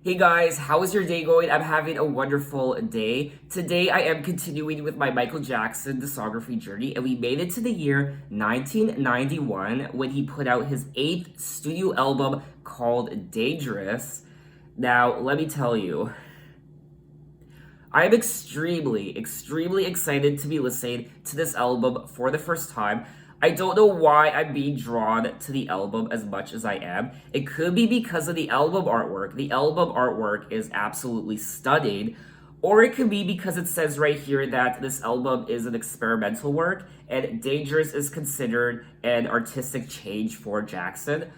Hey guys, how is your day going? I'm having a wonderful day. Today I am continuing with my Michael Jackson discography journey, and we made it to the year 1991 when he put out his 8th studio album called Dangerous. Now, let me tell you, I am extremely excited to be listening to this album for the first time. I don't know why I'm being drawn to the album as much as I am. It could be because of the album artwork. The album artwork is absolutely stunning. Or it could be because it says right here that this album is an experimental work and Dangerous is considered an artistic change for Jackson.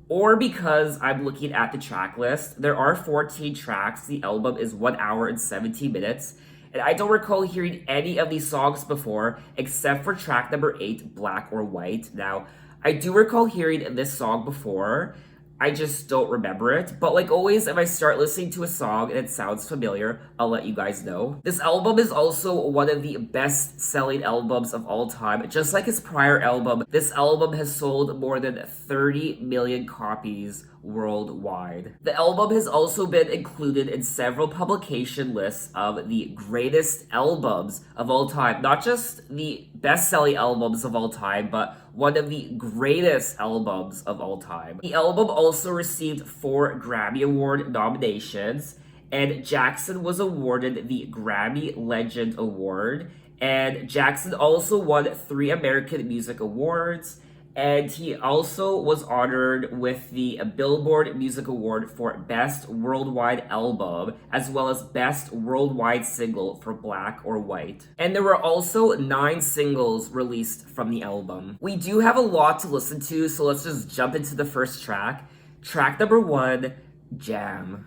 Or because I'm looking at the track list. There are 14 tracks. The album is 1 hour and 17 minutes. And I don't recall hearing any of these songs before, except for track number 8, Black or White. Now, I do recall hearing this song before. I just don't remember it. But like always, if I start listening to a song and it sounds familiar, I'll let you guys know. This album is also one of the best-selling albums of all time. Just like his prior album, this album has sold more than 30 million copies worldwide. The album has also been included in several publication lists of the greatest albums of all time. Not just the best-selling albums of all time, but one of the greatest albums of all time. The album also received 4 Grammy Award nominations, and Jackson was awarded the Grammy Legend Award, and Jackson also won 3 American Music Awards, and he also was honored with the Billboard Music Award for Best Worldwide Album, as well as Best Worldwide Single for Black or White. And there were also 9 singles released from the album. We do have a lot to listen to, so let's just jump into the first track. Track number 1, Jam.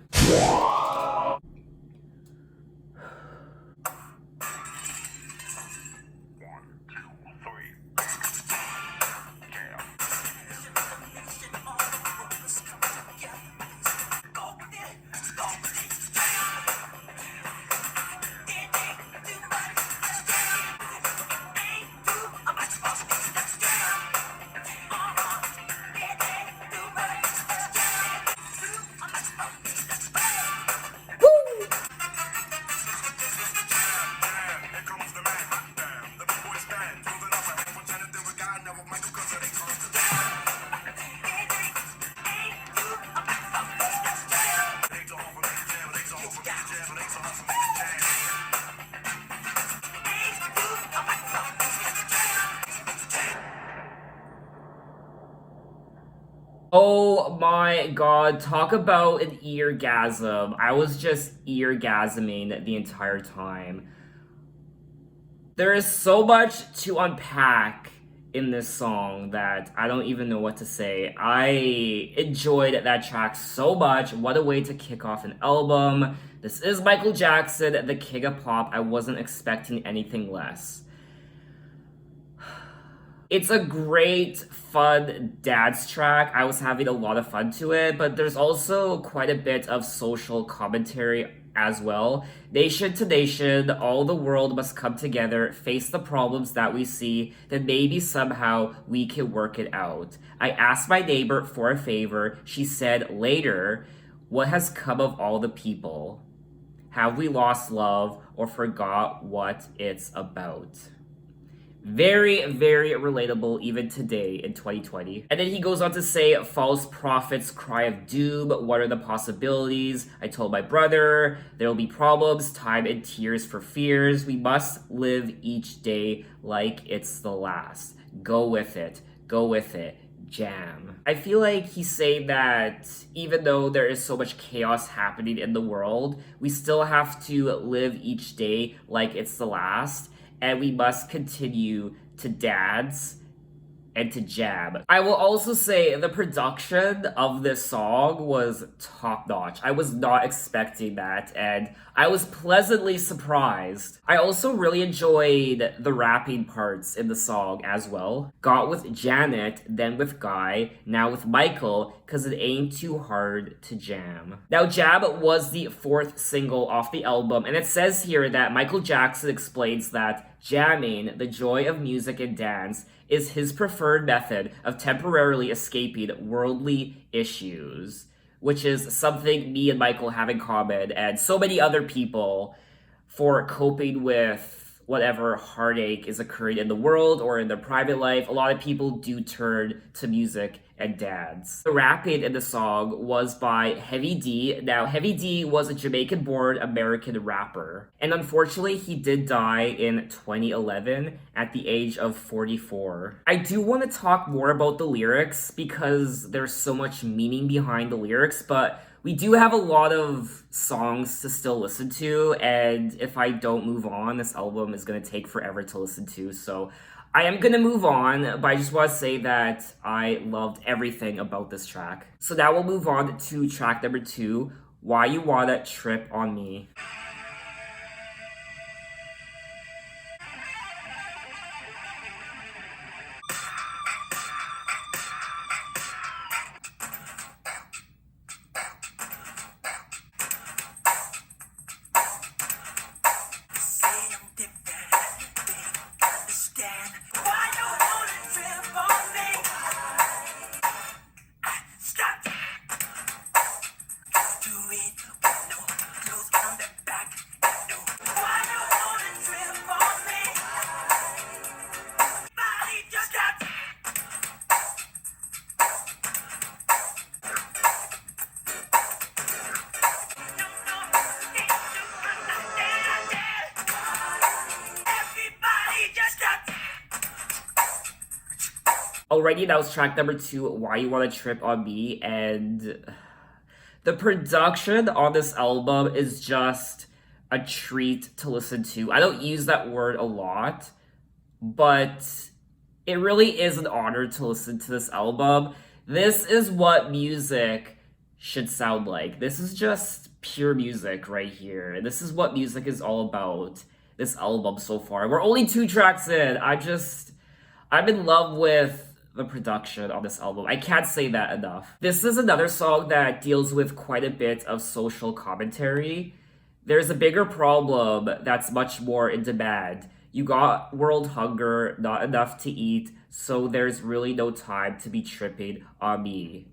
Oh my god, talk about an eargasm. I was just eargasming the entire time. There is so much to unpack in this song that I don't even know what to say. I enjoyed that track so much. What a way to kick off an album. This is Michael Jackson, the king of pop. I wasn't expecting anything less. It's a great, fun dance track. I was having a lot of fun to it, but there's also quite a bit of social commentary as well. Nation to nation, all the world must come together, face the problems that we see, then maybe somehow we can work it out. I asked my neighbor for a favor. She said later, what has come of all the people? Have we lost love or forgot what it's about? Very relatable even today in 2020. And then he goes on to say, false prophets cry of doom. What are the possibilities? I told my brother, there will be problems, time and tears for fears. We must live each day like it's the last. Go with it. Jam. I feel like he's saying that even though there is so much chaos happening in the world, we still have to live each day like it's the last. And we must continue to dance and to jam. I will also say the production of this song was top-notch. I was not expecting that, and I was pleasantly surprised. I also really enjoyed the rapping parts in the song as well. Got with Janet, then with Guy, now with Michael, cause it ain't too hard to jam. Now, Jam was the 4th single off the album, and it says here that Michael Jackson explains that jamming, the joy of music and dance, is his preferred method of temporarily escaping worldly issues. which is something me and Michael have in common, and so many other people, for coping with whatever heartache is occurring in the world or in their private life. A lot of people do turn to music and dance. The rapping in the song was by Heavy D. Now, Heavy D was a Jamaican-born American rapper, and unfortunately, he did die in 2011 at the age of 44. I do want to talk more about the lyrics because there's so much meaning behind the lyrics, but we do have a lot of songs to still listen to, and if I don't move on, this album is going to take forever to listen to, so I am going to move on, but I just want to say that I loved everything about this track. So now we'll move on to track number 2, Why You Wanna Trip On Me. Alrighty, that was track number 2, Why You Wanna Trip On Me, and the production on this album is just a treat to listen to. I don't use that word a lot, but it really is an honor to listen to this album. This is what music should sound like. This is just pure music right here. This is what music is all about, this album so far. We're only 2 tracks in. I'm in love with the production on this album. I can't say that enough. This is another song that deals with quite a bit of social commentary. There's a bigger problem that's much more in demand. You got world hunger, not enough to eat, so there's really no time to be tripping on me.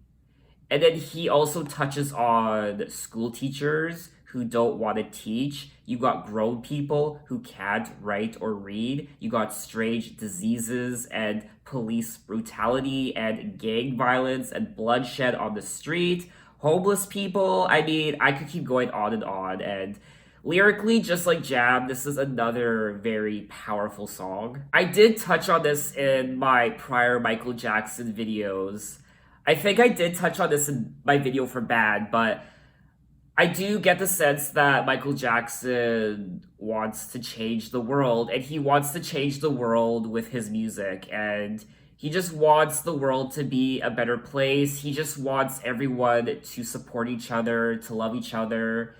And then he also touches on school teachers who don't want to teach. You got grown people who can't write or read. You got strange diseases and police brutality and gang violence and bloodshed on the street. Homeless people. I mean, I could keep going on and on. And lyrically, just like Jam, this is another very powerful song. I did touch on this in my prior Michael Jackson videos. I think I did touch on this in my video for Bad, but I do get the sense that Michael Jackson wants to change the world, and he wants to change the world with his music, and he just wants the world to be a better place. He just wants everyone to support each other, to love each other,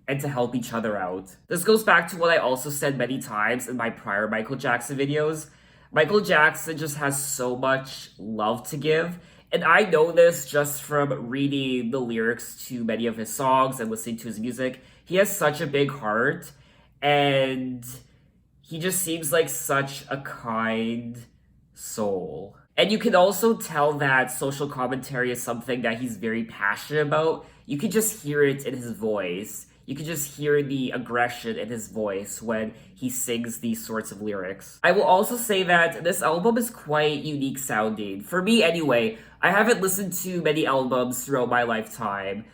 and to help each other out. This goes back to what I also said many times in my prior Michael Jackson videos. Michael Jackson just has so much love to give. And I know this just from reading the lyrics to many of his songs and listening to his music. He has such a big heart, and he just seems like such a kind soul. And you can also tell that social commentary is something that he's very passionate about. You can just hear it in his voice. You can just hear the aggression in his voice when he sings these sorts of lyrics. I will also say that this album is quite unique sounding. For me anyway, I haven't listened to many albums throughout my lifetime,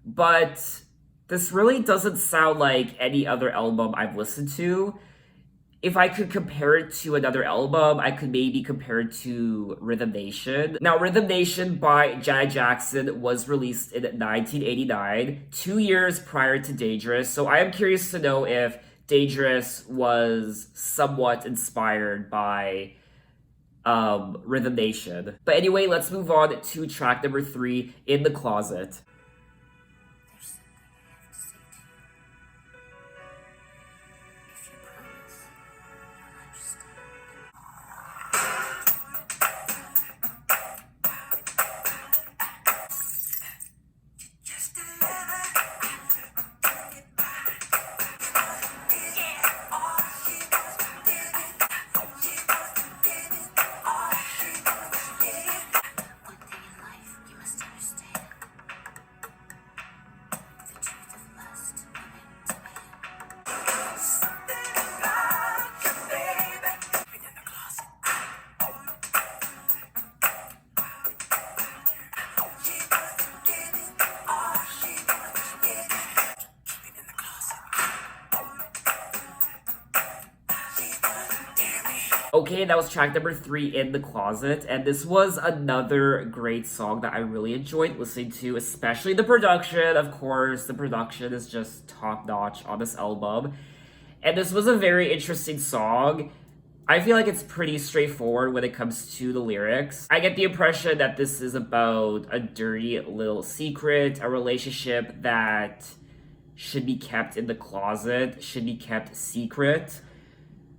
but this really doesn't sound like any other album I've listened to. If I could compare it to another album, I could maybe compare it to Rhythm Nation. Now, Rhythm Nation by Janet Jackson was released in 1989, 2 years prior to Dangerous. So I am curious to know if Dangerous was somewhat inspired by Rhythm Nation. But anyway, let's move on to track number 3, In the Closet. Okay, that was track number 3, In the Closet, and this was another great song that I really enjoyed listening to, especially the production. Of course, the production is just top notch on this album. And this was a very interesting song. I feel like it's pretty straightforward when it comes to the lyrics. I get the impression that this is about a dirty little secret, a relationship that should be kept in the closet, should be kept secret.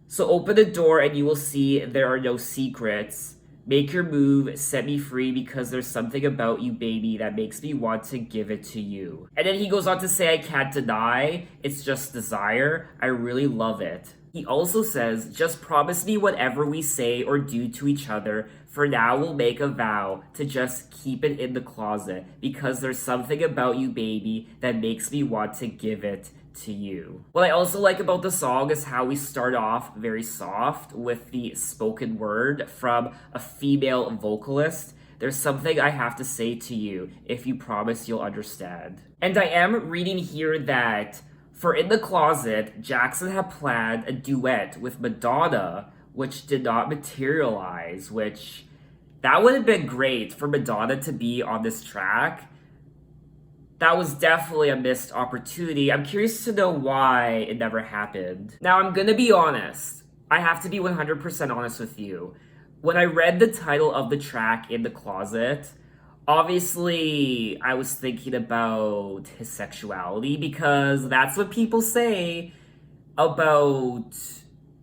So open the door and you will see there are no secrets. Make your move, set me free because there's something about you, baby, that makes me want to give it to you. And then he goes on to say, I can't deny, it's just desire. I really love it. He also says, just promise me whatever we say or do to each other. For now, we'll make a vow to just keep it in the closet because there's something about you, baby, that makes me want to give it to you. What I also like about the song is how we start off very soft with the spoken word from a female vocalist. There's something I have to say to you. If you promise, you'll understand. And I am reading here that for In the Closet, Jackson had planned a duet with Madonna, which did not materialize, which that would have been great for Madonna to be on this track. That was definitely a missed opportunity. I'm curious to know why it never happened. Now, I'm gonna be honest. I have to be 100% honest with you. When I read the title of the track, In the Closet, obviously I was thinking about his sexuality because that's what people say about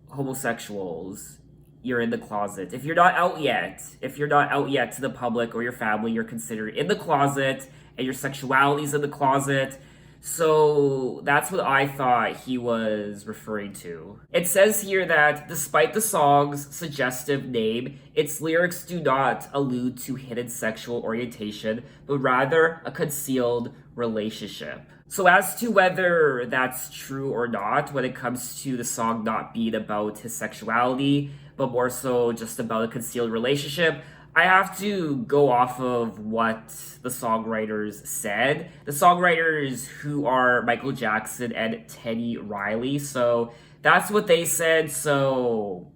homosexuals. You're in the closet. If you're not out yet to the public or your family, you're considered in the closet and your sexuality's in the closet. So that's what I thought he was referring to. It says here that despite the song's suggestive name, its lyrics do not allude to hidden sexual orientation, but rather a concealed relationship. So as to whether that's true or not, when it comes to the song not being about his sexuality, but more so just about a concealed relationship, I have to go off of what the songwriters said. The songwriters who are Michael Jackson and Teddy Riley. So that's what they said, so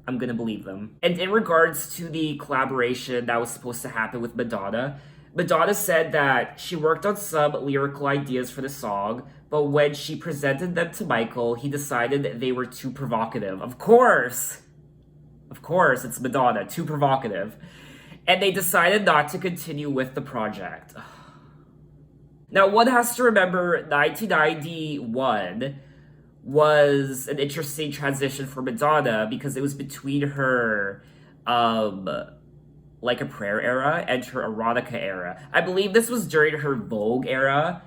I'm gonna believe them. And in regards to the collaboration that was supposed to happen with Madonna, Madonna said that she worked on some lyrical ideas for the song, but when she presented them to Michael, he decided they were too provocative. Of course, it's Madonna, too provocative. And they decided not to continue with the project. Now, one has to remember 1991 was an interesting transition for Madonna because it was between her Like a Prayer era and her erotica era. I believe this was during her Vogue era,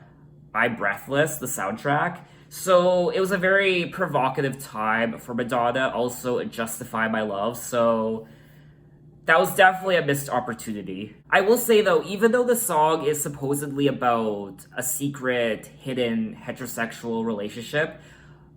I'm Breathless, the soundtrack. So it was a very provocative time for Madonna, also Justify My Love, so that was definitely a missed opportunity. I will say though, even though the song is supposedly about a secret, hidden, heterosexual relationship,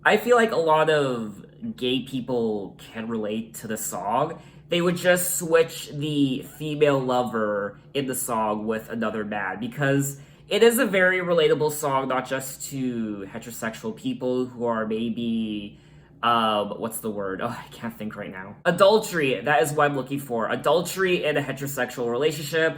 I feel like a lot of gay people can relate to the song. They would just switch the female lover in the song with another man because it is a very relatable song, not just to heterosexual people who are maybe, what's the word? Oh, I can't think right now. Adultery, that is what I'm looking for. Adultery in a heterosexual relationship.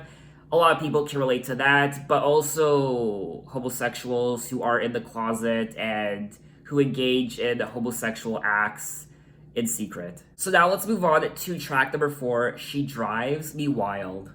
A lot of people can relate to that, but also homosexuals who are in the closet and who engage in homosexual acts in secret. So now let's move on to track number 4, She Drives Me Wild.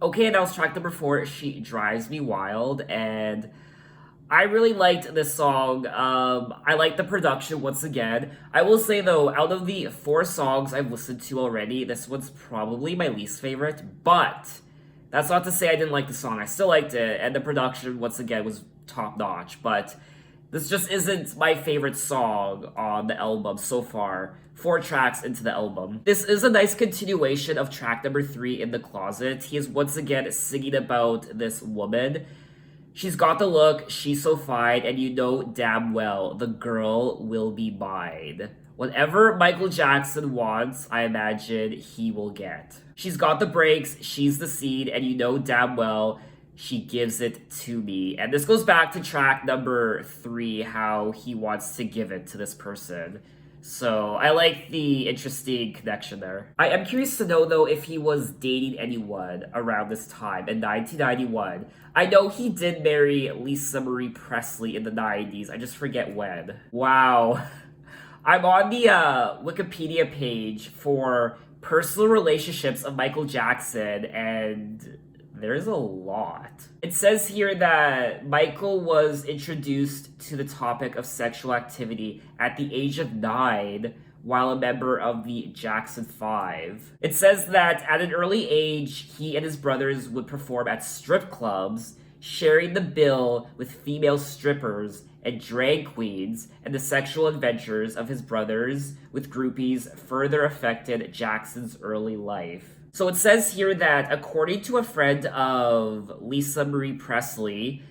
Okay, that was track number 4, She Drives Me Wild, and I really liked this song. I like the production once again. I will say though, out of the 4 songs I've listened to already, this one's probably my least favorite, but that's not to say I didn't like the song. I still liked it, and the production once again was top notch, but This just isn't my favorite song on the album so far. 4 tracks into the album. This is a nice continuation of track number 3, In the Closet. He is once again singing about this woman. She's got the look, she's so fine, and you know damn well the girl will be mine. Whatever Michael Jackson wants, I imagine he will get. She's got the breaks, she's the seed, and you know damn well she gives it to me. And this goes back to track number 3, how he wants to give it to this person. So I like the interesting connection there. I am curious to know though if he was dating anyone around this time in 1991. I know he did marry Lisa Marie Presley in the 90s. I just forget when. Wow. I'm on the Wikipedia page for personal relationships of Michael Jackson, and there's a lot. It says here that Michael was introduced to the topic of sexual activity at the age of 9 while a member of the Jackson 5. It says that at an early age, he and his brothers would perform at strip clubs, sharing the bill with female strippers and drag queens, and the sexual adventures of his brothers with groupies further affected Jackson's early life. So it says here that according to a friend of Lisa Marie Presley,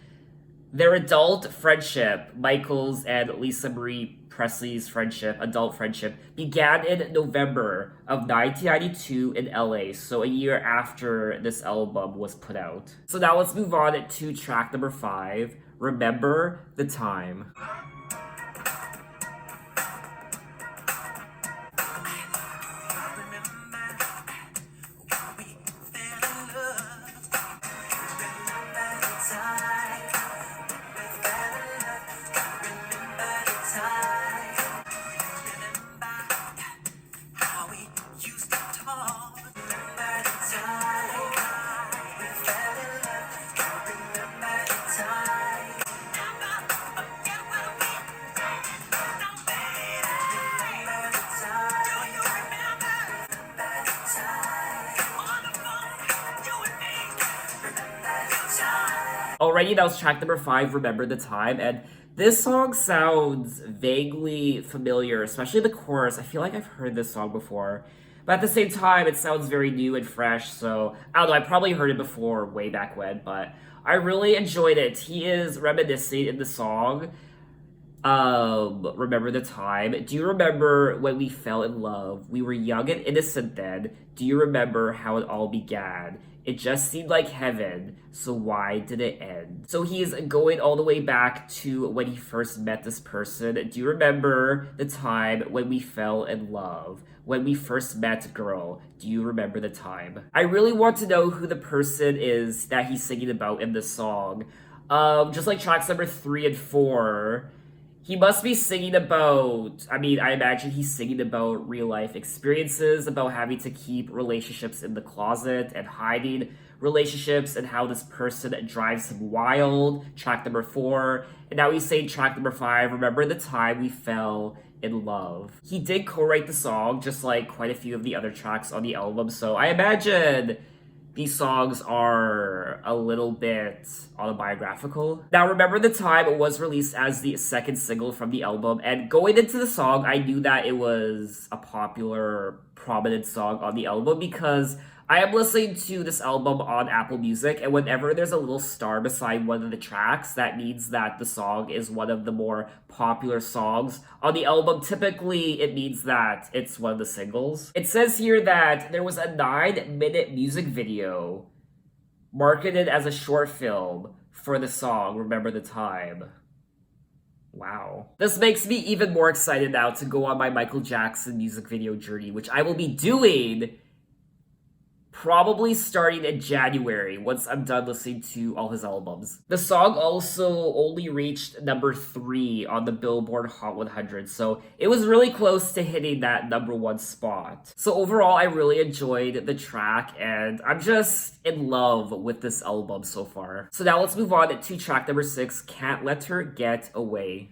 their adult friendship, Michael's and Lisa Marie Presley's friendship, adult friendship, began in November of 1992 in LA, so a year after this album was put out. So now let's move on to track number 5, Remember the Time. Alrighty, that was track number 5, Remember the Time, and this song sounds vaguely familiar, especially the chorus. I feel like I've heard this song before, but at the same time, it sounds very new and fresh, so I don't know, I probably heard it before way back when, but I really enjoyed it. He is reminiscing in the song, Remember the Time. Do you remember when we fell in love? We were young and innocent then. Do you remember how it all began? It just seemed like heaven, so why did it end? So he's going all the way back to when he first met this person. Do you remember the time when we fell in love? When we first met girl? Do you remember the time? I really want to know who the person is that he's singing about in this song. Just like tracks number 3 and 4, he must be singing about, I imagine he's singing about real life experiences, about having to keep relationships in the closet and hiding relationships and how this person drives him wild. Track number 4. And now he's saying track number 5, Remember the Time We Fell in Love. He did co-write the song, just like quite a few of the other tracks on the album, so I imagine these songs are a little bit autobiographical. Now, Remember the Time was released as the second single from the album, and going into the song, I knew that it was a popular, prominent song on the album because I am listening to this album on Apple Music, and whenever there's a little star beside one of the tracks, that means that the song is one of the more popular songs on the album. Typically, it means that it's one of the singles. It says here that there was a 9-minute music video marketed as a short film for the song Remember the Time. Wow. This makes me even more excited now to go on my Michael Jackson music video journey, which I will be doing probably starting in January once I'm done listening to all his albums. The song also only reached number 3 on the Billboard Hot 100, so it was really close to hitting that number 1 spot. So overall, I really enjoyed the track, and I'm just in love with this album so far. So now let's move on to track number 6, Can't Let Her Get Away.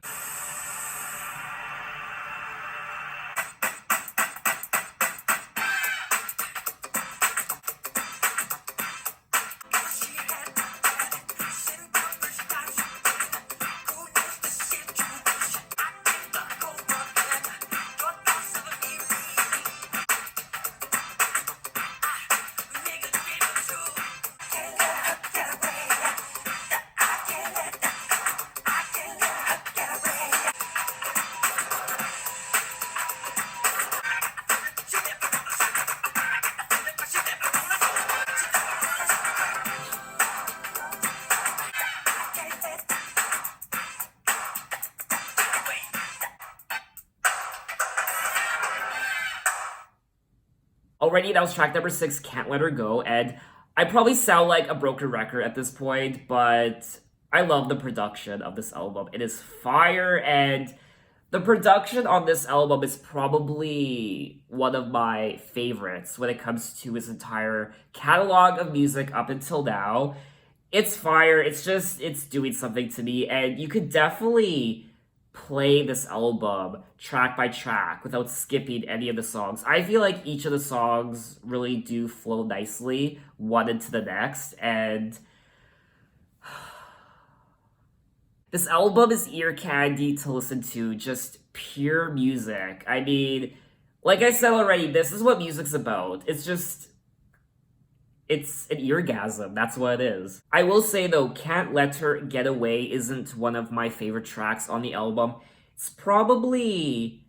already that was track number 6, Can't Let Her Go, and I probably sound like a broken record at this point, but I love the production of this album. It is fire, and the production on this album is probably one of my favorites when it comes to his entire catalog of music up until now. It's fire. It's doing something to me, and you could definitely play this album track by track without skipping any of the songs. I feel like each of the songs really do flow nicely one into the next, and this album is ear candy to listen to, just pure music. I mean, like I said already, this is what music's about. It's an eargasm. That's what it is. I will say though, Can't Let Her Get Away isn't one of my favorite tracks on the album. It's probably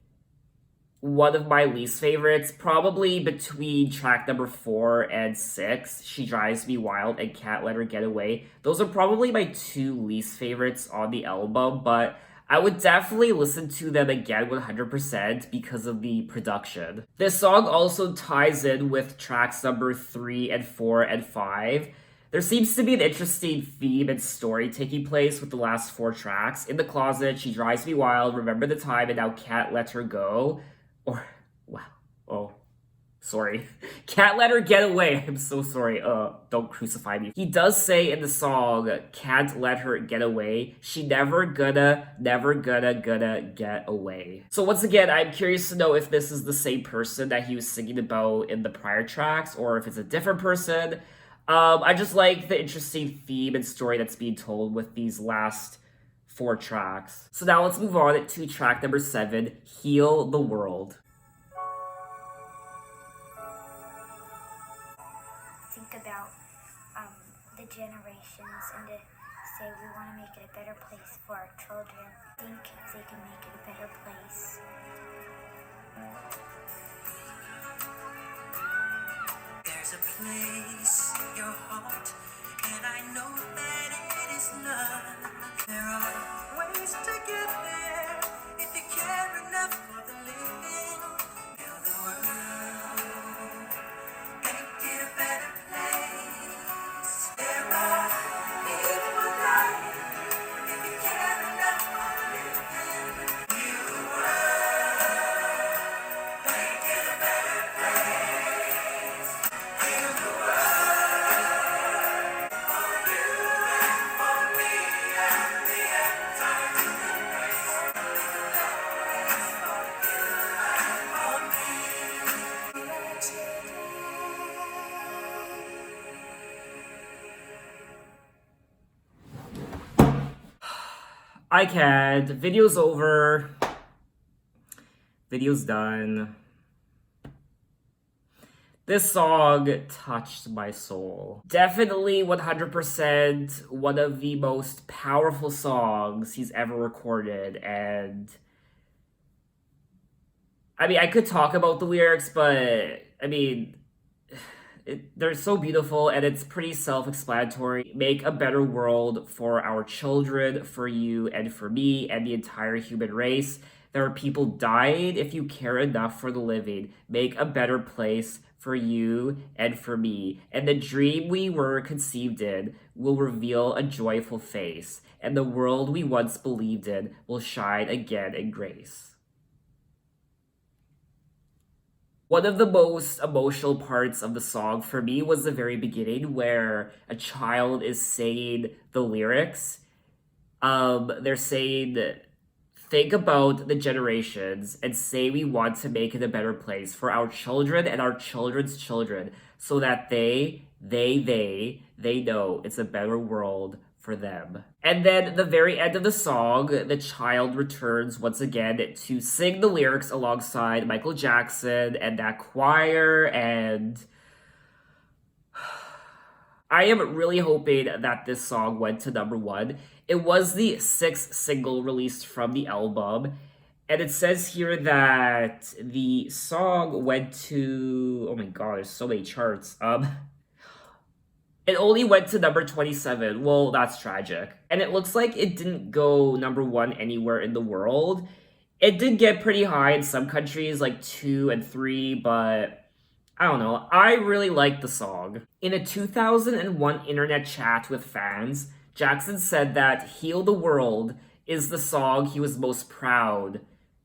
one of my least favorites, probably between track number 4 and 6, She Drives Me Wild and Can't Let Her Get Away. Those are probably my 2 least favorites on the album, but I would definitely listen to them again 100% because of the production. This song also ties in with tracks number 3 and 4 and 5. There seems to be an interesting theme and story taking place with the last 4 tracks. In the Closet, She Drives Me Wild, Remember the Time, and now Can't Let Her Go. Or, wow, oh, sorry. Can't Let Her Get Away. I'm so sorry. Don't crucify me. He does say in the song, Can't Let Her Get Away, she never gonna get away. So once again, I'm curious to know if this is the same person that he was singing about in the prior tracks, or if it's a different person. I just like the interesting theme and story that's being told with these last 4 tracks. So now let's move on to track number 7, Heal the World. Think about the generations and to say we want to make it a better place for our children. Think if they can make it a better place. There's a place in your heart, and I know that it is love. There are ways to get there if you care enough for the living. Build the world, make it a better place. There are people dying if you care enough for the living. Build the world, make it a better place. Build the world for you and for me and the end time to embrace. I can't. Video's over. Video's done. This song touched my soul. Definitely 100% one of the most powerful songs he's ever recorded, and I mean, I could talk about the lyrics, but I mean, they're so beautiful and it's pretty self-explanatory. Make a better world for our children, for you and for me and the entire human race. There are people dying if you care enough for the living. Make a better place for you and for me. And the dream we were conceived in will reveal a joyful face. And the world we once believed in will shine again in grace. One of the most emotional parts of the song for me was the very beginning where a child is saying the lyrics. They're saying, think about the generations and say we want to make it a better place for our children and our children's children so that they know it's a better world for them. And then the very end of the song, the child returns once again to sing the lyrics alongside Michael Jackson and that choir, and I am really hoping that this song went to number 1. It was the 6th single released from the album, and it says here that the song went to, oh my god, there's so many charts. It only went to number 27. Well, that's tragic. And it looks like it didn't go number 1 anywhere in the world. It did get pretty high in some countries, like 2 and 3, but I don't know, I really like the song. In a 2001 internet chat with fans, Jackson said that Heal the World is the song he was most proud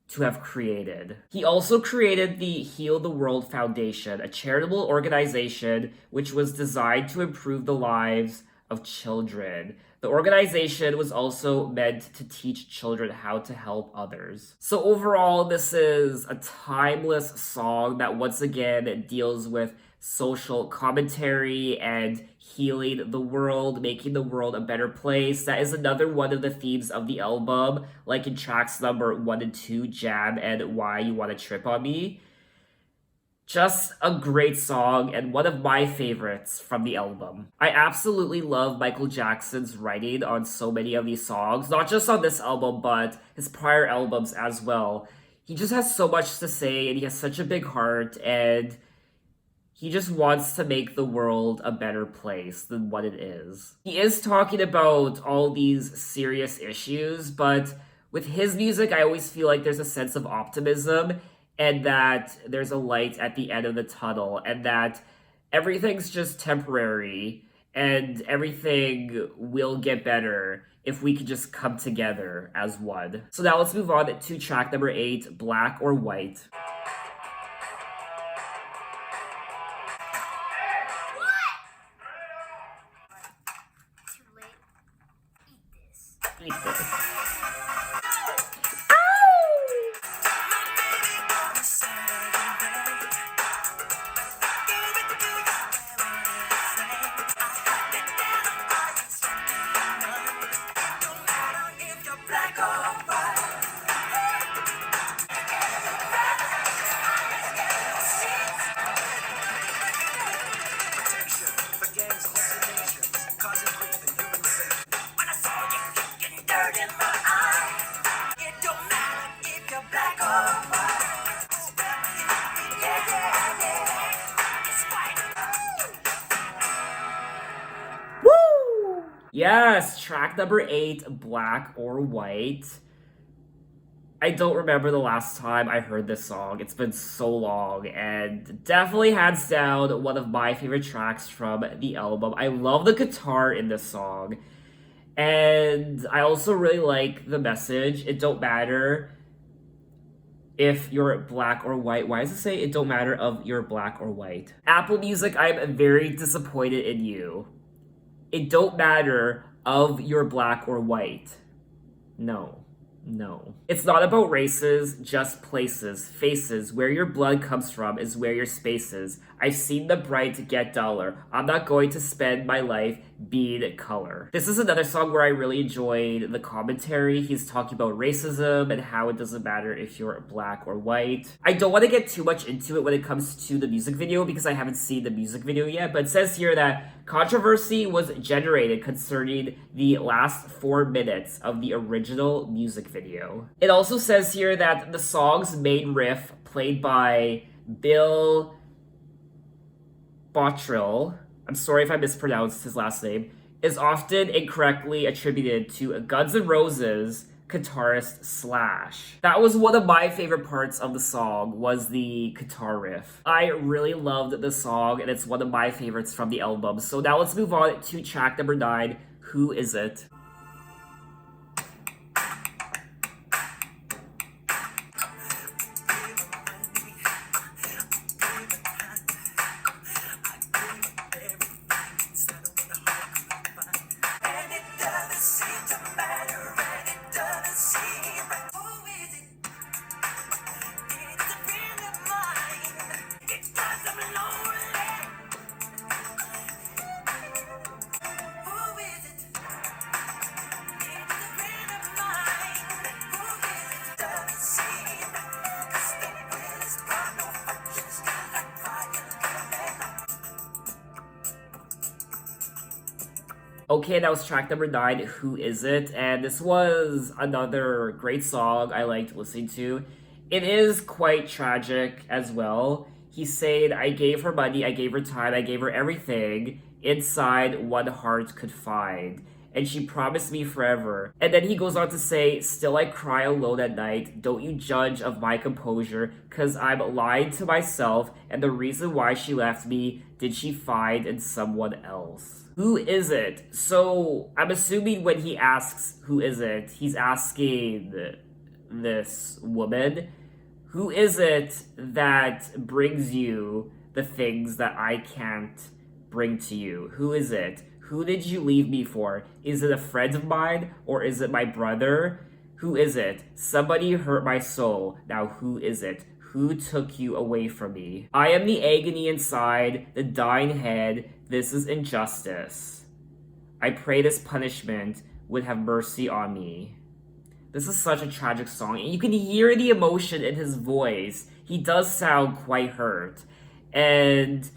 to have created. He also created the Heal the World Foundation, a charitable organization which was designed to improve the lives of children. The organization was also meant to teach children how to help others. So overall, this is a timeless song that once again deals with social commentary and healing the world, making the world a better place. That is another one of the themes of the album, like in tracks number 1 and 2, Jam and Why You Wanna Trip on Me. Just a great song and one of my favorites from the album. I absolutely love Michael Jackson's writing on so many of these songs, not just on this album, but his prior albums as well. He just has so much to say and he has such a big heart, and he just wants to make the world a better place than what it is. He is talking about all these serious issues, but with his music, I always feel like there's a sense of optimism and that there's a light at the end of the tunnel and that everything's just temporary and everything will get better if we could just come together as one. So now let's move on to track number 8, Black or White. Too late. Eat this. Eat this. Yes, track number 8, Black or White. I don't remember the last time I heard this song. It's been so long, and definitely hands down one of my favorite tracks from the album. I love the guitar in this song, and I also really like the message. It don't matter if you're black or white. Why does it say it don't matter if you're black or white? Apple Music, I'm very disappointed in you. It don't matter of you're black or white. No. It's not about races, just places, faces. Where your blood comes from is where your space is. I've seen the bright get duller. I'm not going to spend my life being color. This is another song where I really enjoyed the commentary. He's talking about racism and how it doesn't matter if you're black or white. I don't want to get too much into it when it comes to the music video because I haven't seen the music video yet, but it says here that controversy was generated concerning the last 4 minutes of the original music video. It also says here that the song's main riff, played by Bill Bottrill, I'm sorry if I mispronounced his last name, is often incorrectly attributed to Guns N' Roses guitarist Slash. That was one of my favorite parts of the song, was the guitar riff. I really loved the song and it's one of my favorites from the album. So now let's move on to track number 9, Who Is It? Okay, that was track number 9, Who Is It? And this was another great song I liked listening to. It is quite tragic as well. He's saying, I gave her money, I gave her time, I gave her everything inside one heart could find. and she promised me forever. And then he goes on to say, still I cry alone at night, don't you judge of my composure, cause I'm lying to myself, and the reason why she left me, did she find in someone else? Who is it? So I'm assuming when he asks who is it, he's asking this woman. Who is it that brings you the things that I can't bring to you? Who is it? Who did you leave me for? Is it a friend of mine or is it my brother? Who is it? Somebody hurt my soul. Now who is it? Who took you away from me? I am the agony inside, the dying head. This is injustice. I pray this punishment would have mercy on me. This is such a tragic song, and you can hear the emotion in his voice. He does sound quite hurt. And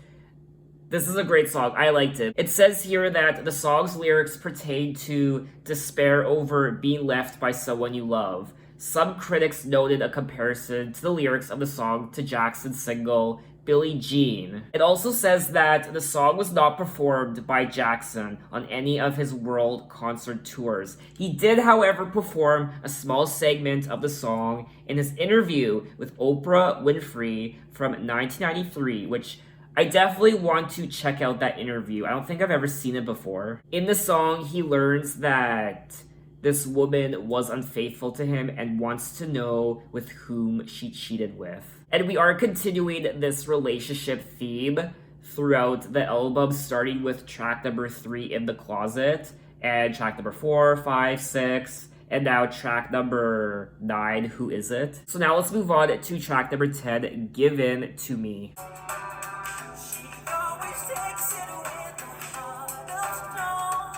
this is a great song. I liked it. It says here that the song's lyrics pertain to despair over being left by someone you love. Some critics noted a comparison to the lyrics of the song to Jackson's single Billie Jean. It also says that the song was not performed by Jackson on any of his world concert tours. He did, however, perform a small segment of the song in his interview with Oprah Winfrey from 1993, which I definitely want to check out that interview. I don't think I've ever seen it before. In the song, he learns that this woman was unfaithful to him and wants to know with whom she cheated with. And we are continuing this relationship theme throughout the album, starting with track number 3, In the Closet, and track number 4, 5, 6, and now track number 9, Who Is It? So now let's move on to track number 10, Given to Me. She always takes it with a heart of stone.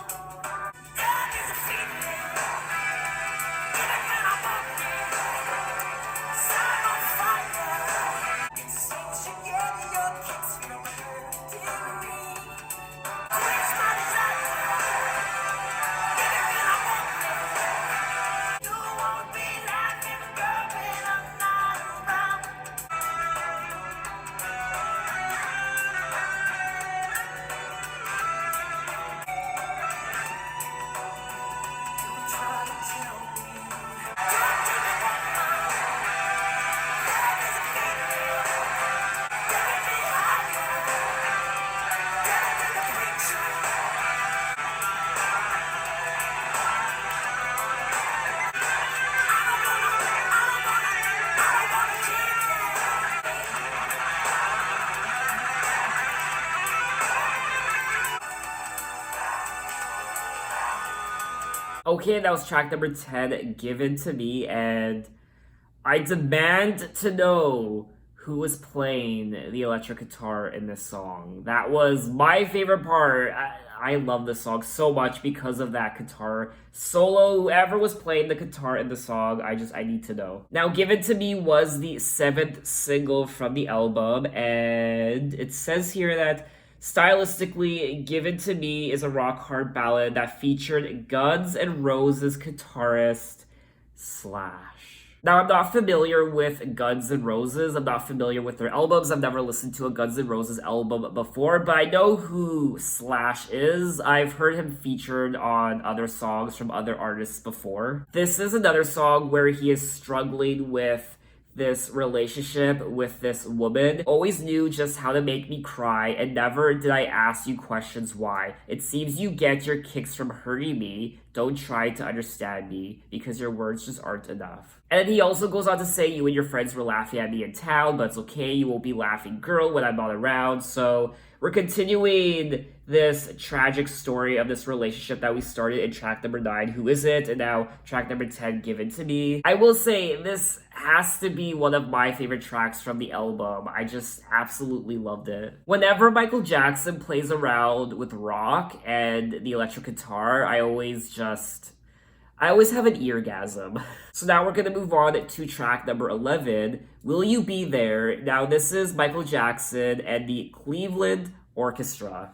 There is a feeling, even when I'm walking, set on fire. It seems you get your kicks from hurting me. Quench my desire, even when I'm walking. You won't be laughing, girl, when I'm not around. Try to tell me. Okay, that was track number 10, Given to Me, and I demand to know who was playing the electric guitar in this song. That was my favorite part. I love this song so much because of that guitar solo. Whoever was playing the guitar in the song, I need to know. Now, Given to Me was the 7th single from the album, and it says here that stylistically, Given to Me is a rock hard ballad that featured Guns N' Roses guitarist Slash. Now, I'm not familiar with Guns N' Roses. I'm not familiar with their albums. I've never listened to a Guns N' Roses album before, but I know who Slash is. I've heard him featured on other songs from other artists before. This is another song where he is struggling with this relationship with this woman. Always knew just how to make me cry, and never did I ask you questions why. It seems you get your kicks from hurting me. Don't try to understand me, because your words just aren't enough. And then he also goes on to say, you and your friends were laughing at me in town, but it's okay, you won't be laughing, girl, when I'm not around. So we're continuing this tragic story of this relationship that we started in track number 9, Who Is It? And now track number 10, Given to Me. I will say, this has to be one of my favorite tracks from the album. I just absolutely loved it. Whenever Michael Jackson plays around with rock and the electric guitar, I always have an eargasm. So now we're gonna move on to track number 11, Will You Be There? Now this is Michael Jackson and the Cleveland Orchestra.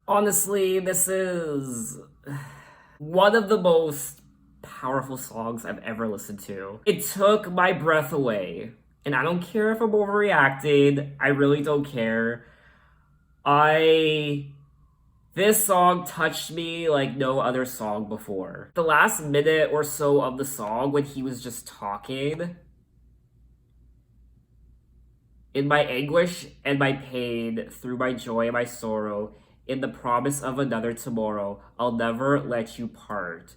Honestly, this is one of the most powerful songs I've ever listened to. It took my breath away. And I don't care if I'm overreacting. I really don't care. I This song touched me like no other song before. The last minute or so of the song when he was just talking, in my anguish and my pain, through my joy and my sorrow, in the promise of another tomorrow, I'll never let you part,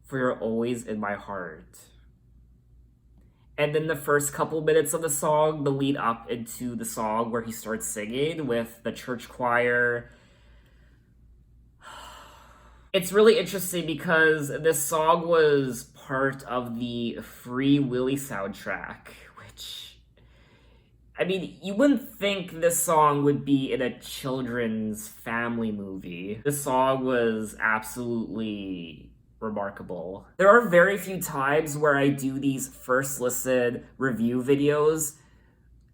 for you're always in my heart. And then the first couple minutes of the song, the lead up into the song where he starts singing with the church choir. It's really interesting because this song was part of the Free Willy soundtrack, which, I mean, you wouldn't think this song would be in a children's family movie. This song was absolutely remarkable. There are very few times where I do these first listen review videos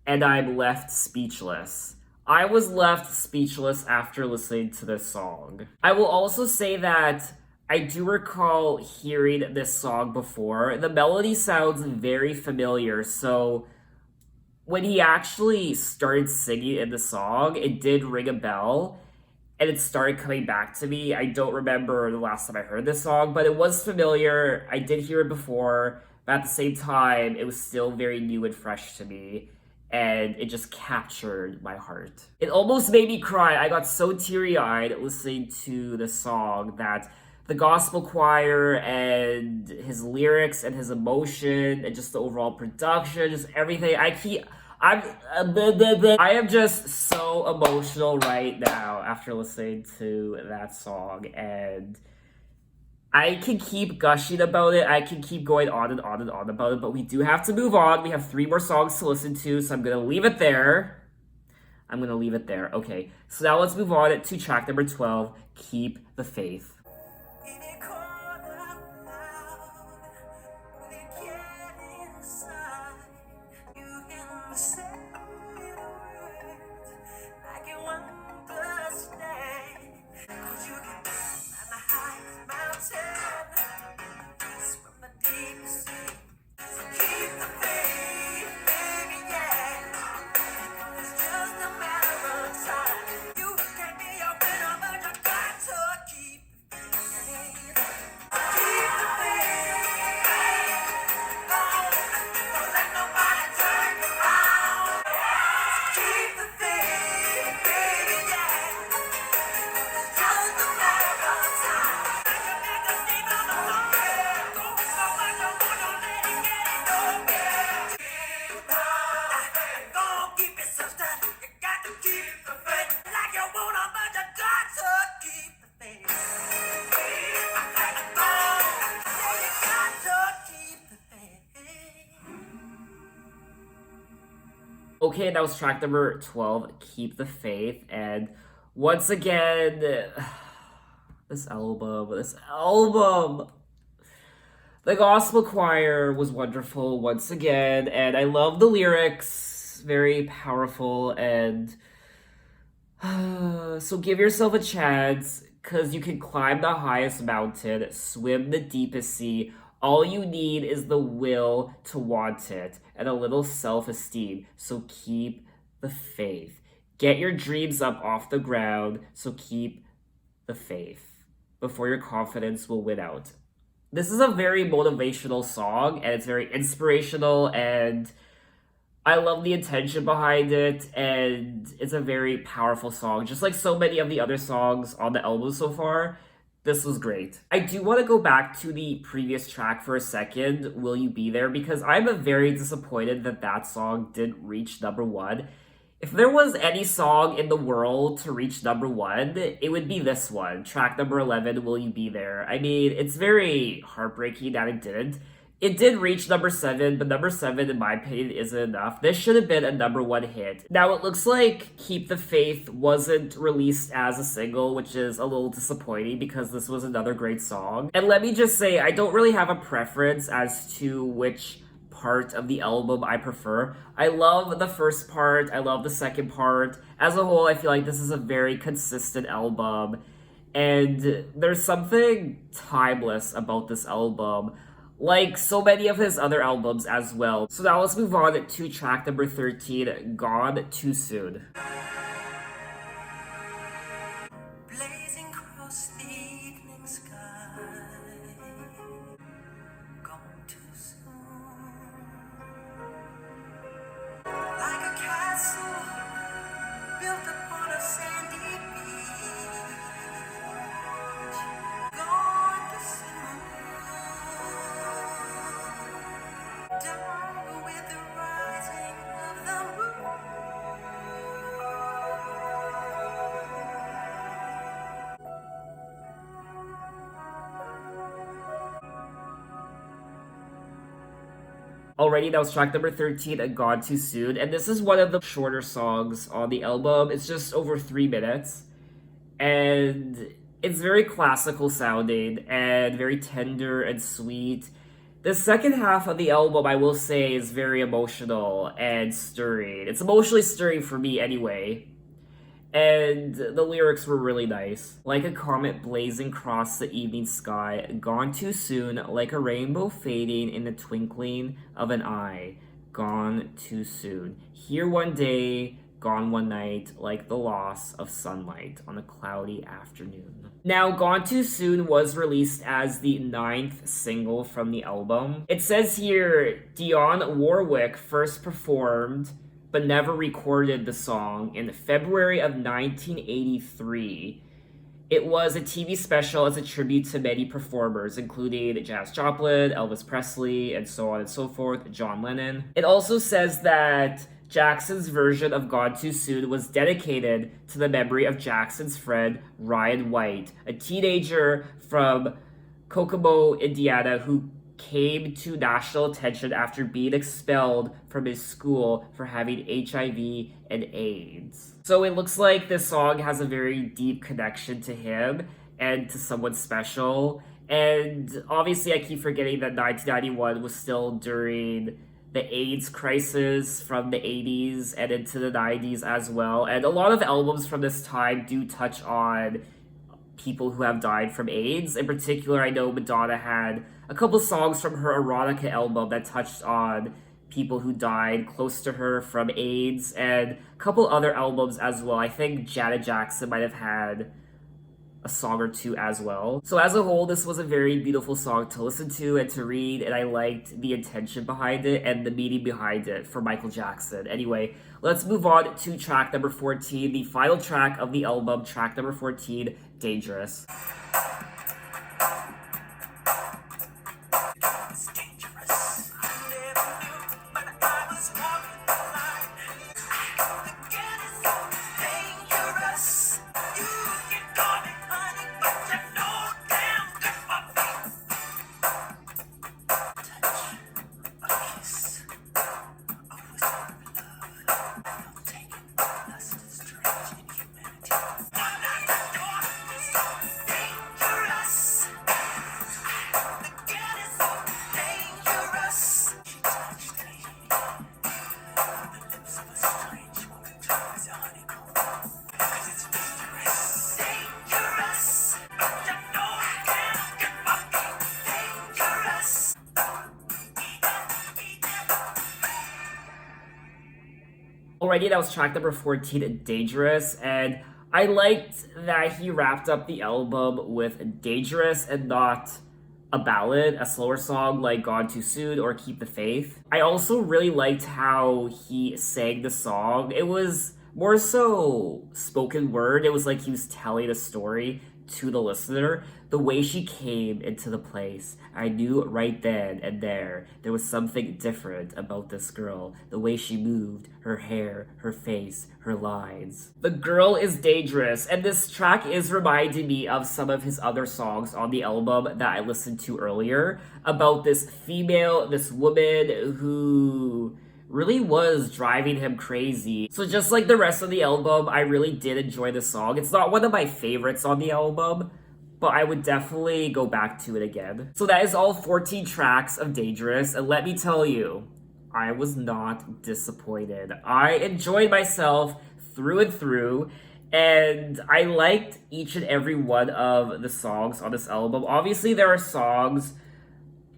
and I'm left speechless. I was left speechless after listening to this song. I will also say that I do recall hearing this song before. The melody sounds very familiar, so when he actually started singing in the song, it did ring a bell and it started coming back to me. I don't remember the last time I heard this song, but it was familiar. I did hear it before, but at the same time, it was still very new and fresh to me. And it just captured my heart. It almost made me cry. I got so teary eyed listening to the song that the gospel choir and his lyrics and his emotion and just the overall production, just everything. I am just so emotional right now after listening to that song, and I can keep gushing about it. I can keep going on and on and on about it, but we do have to move on. We have 3 more songs to listen to, so I'm gonna leave it there. Okay, so now let's move on to track number 12, Keep the Faith. In a corner loud, when it get inside, you can say the words like you understand. 'Cause you can climb the highest mountain, swim the deepest sea. So keep the faith, baby, yeah. It's just a matter of time. You can be a winner, but you got to keep the faith. Keep the faith. Don't let nobody turn you around. Keep the faith, baby, yeah. It's just a matter of time. You never see no longer. Go for what you want, don't let it get in your way. Don't keep yourself stuck. You got to keep the faith. Like you wanna, but you got to keep the faith. Yeah, you got to keep the faith. Okay, that was track number 12, Keep the Faith. And once again, this album. The gospel choir was wonderful once again, and I love the lyrics. Very powerful, and so give yourself a chance, because you can climb the highest mountain, swim the deepest sea. All you need is the will to want it and a little self esteem. So keep the faith. Get your dreams up off the ground. So keep the faith before your confidence will win out. This is a very motivational song, and it's very inspirational, and I love the intention behind it, and it's a very powerful song. Just like so many of the other songs on the album so far, this was great. I do want to go back to the previous track for a second, Will You Be There, because I'm very disappointed that that song didn't reach number 1. If there was any song in the world to reach number 1, it would be this one, track number 11, Will You Be There. I mean, it's very heartbreaking that it didn't. It did reach number 7, but number 7, in my opinion, isn't enough. This should have been a number 1 hit. Now, it looks like Keep the Faith wasn't released as a single, which is a little disappointing because this was another great song. And let me just say, I don't really have a preference as to which part of the album I prefer. I love the first part, I love the second part. As a whole, I feel like this is a very consistent album, and there's something timeless about this album, like so many of his other albums as well. So now let's move on to track number 13, Gone Too Soon. Blazing across the evening sky, gone too soon. Like a castle built upon a sandy beach, gone too soon. Down with the rising of the moon. Already, that was track number 13, Gone Too Soon. And this is one of the shorter songs on the album. It's just over 3 minutes. And it's very classical sounding and very tender and sweet. The second half of the album, I will say, is very emotional and stirring. It's emotionally stirring for me anyway. And the lyrics were really nice. Like a comet blazing across the evening sky, gone too soon, like a rainbow fading in the twinkling of an eye, gone too soon. Here one day, gone one night, like the loss of sunlight on a cloudy afternoon. Now, Gone Too Soon was released as the 9th single from the album. It says here, Dionne Warwick first performed but never recorded the song in February of 1983. It was a TV special as a tribute to many performers, including Janis Joplin, Elvis Presley, and so on and so forth, John Lennon. It also says that Jackson's version of Gone Too Soon was dedicated to the memory of Jackson's friend Ryan White, a teenager from Kokomo, Indiana, who came to national attention after being expelled from his school for having HIV and AIDS. So it looks like this song has a very deep connection to him and to someone special. And obviously, I keep forgetting that 1991 was still during the AIDS crisis from the 80s and into the 90s as well. And a lot of albums from this time do touch on people who have died from AIDS. In particular, I know Madonna had a couple songs from her Erotica album that touched on people who died close to her from AIDS, and a couple other albums as well. I think Janet Jackson might have had a song or two as well. So as a whole, this was a very beautiful song to listen to and to read, and I liked the intention behind it and the meaning behind it for Michael Jackson. Anyway, let's move on to track number 14, the final track of the album, track number 14, Dangerous. It's dangerous. I never knew, but I was walking the line. The game is so dangerous. You can call it honey, but you know damn good for me. Touch, a kiss, a whisper of love. I'll take it. Lust is strange in humanity. One at the door is so dangerous. The game is so dangerous. She touched me. The lips of a strange woman dries a honeycomb. 'Cause it's dangerous. Dangerous. But you know I can't get fucking dangerous. Already, that was track number 14, Dangerous, and I liked that he wrapped up the album with Dangerous and not a ballad, a slower song like Gone Too Soon or Keep the Faith. I also really liked how he sang the song. It was more so spoken word. It was like he was telling a story to the listener. The way she came into the place, I knew right then and there was something different about this girl. The way she moved, her hair, her face, her lines. The girl is dangerous, and this track is reminding me of some of his other songs on the album that I listened to earlier about this female, this woman who really was driving him crazy. So just like the rest of the album, I really did enjoy the song. It's not one of my favorites on the album, but I would definitely go back to it again. So that is all 14 tracks of Dangerous, and let me tell you, I was not disappointed. I enjoyed myself through and through, and I liked each and every one of the songs on this album. Obviously, there are songs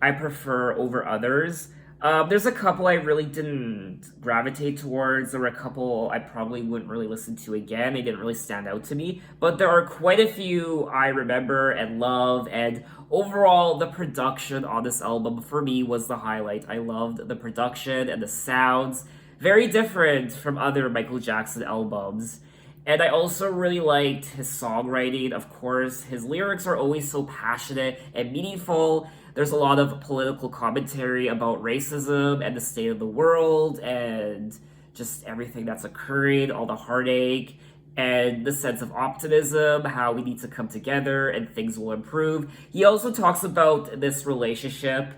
I prefer over others. There's a couple I really didn't gravitate towards. There were a couple I probably wouldn't really listen to again. They didn't really stand out to me. But there are quite a few I remember and love. And overall, the production on this album for me was the highlight. I loved the production and the sounds. Very different from other Michael Jackson albums. And I also really liked his songwriting. Of course, his lyrics are always so passionate and meaningful. There's a lot of political commentary about racism and the state of the world and just everything that's occurring, all the heartache and the sense of optimism, how we need to come together and things will improve. He also talks about this relationship,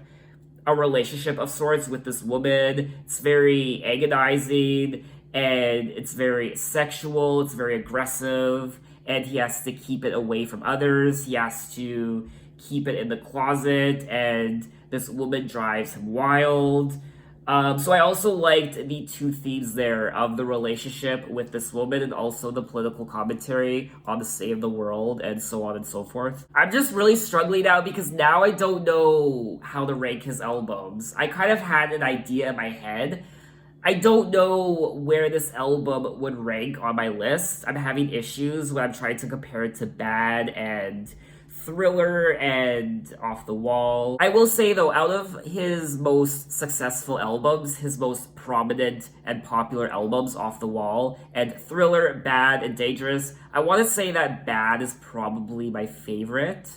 a relationship of sorts with this woman. It's very agonizing and it's very sexual, it's very aggressive, and he has to keep it away from others. He has to keep it in the closet, and this woman drives him wild. So I also liked the two themes there of the relationship with this woman and also the political commentary on the state of the world and so on and so forth. I'm just really struggling now because now I don't know how to rank his albums. I kind of had an idea in my head. I don't know where this album would rank on my list. I'm having issues when I'm trying to compare it to Bad and Thriller and Off the Wall. I will say though, out of his most successful albums, his most prominent and popular albums, Off the Wall and Thriller, Bad, and Dangerous, I want to say that Bad is probably my favorite.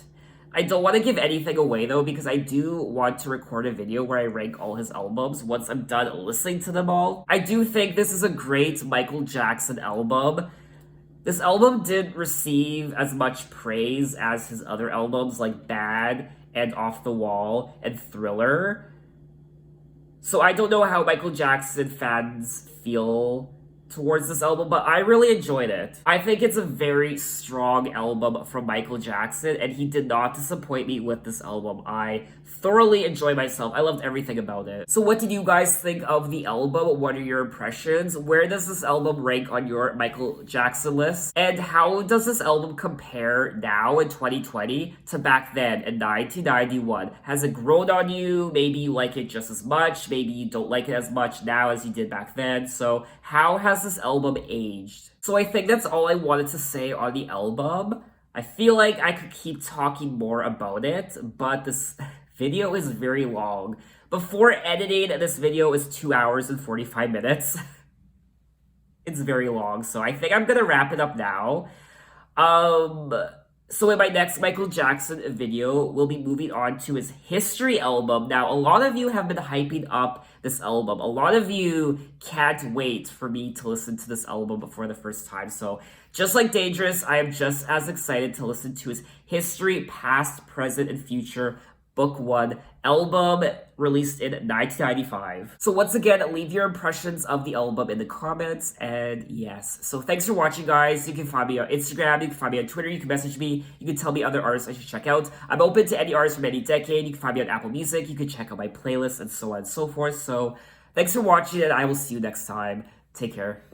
I don't want to give anything away though, because I do want to record a video where I rank all his albums once I'm done listening to them all. I do think this is a great Michael Jackson album. This album didn't receive as much praise as his other albums like Bad and Off the Wall and Thriller. So I don't know how Michael Jackson fans feel towards this album, but I really enjoyed it. I think it's a very strong album from Michael Jackson, and he did not disappoint me with this album. I thoroughly enjoyed myself. I loved everything about it. So what did you guys think of the album? What are your impressions? Where does this album rank on your Michael Jackson list? And how does this album compare now in 2020 to back then in 1991? Has it grown on you? Maybe you like it just as much. Maybe you don't like it as much now as you did back then. So how has this album aged? So I think that's all I wanted to say on the album. I feel like I could keep talking more about it, but this video is very long. Before editing, this video is 2 hours and 45 minutes. It's very long, so I think I'm gonna wrap it up now. So in my next Michael Jackson video, we'll be moving on to his History album. Now, a lot of you have been hyping up this album. A lot of you can't wait for me to listen to this album for the first time. So just like Dangerous, I am just as excited to listen to his History, Past, Present, and Future Book 1 album released in 1995. So once again, leave your impressions of the album in the comments, and yes. So thanks for watching, guys. You can find me on Instagram, you can find me on Twitter, you can message me, you can tell me other artists I should check out. I'm open to any artists from any decade. You can find me on Apple Music, you can check out my playlist, and so on and so forth. So thanks for watching, and I will see you next time. Take care.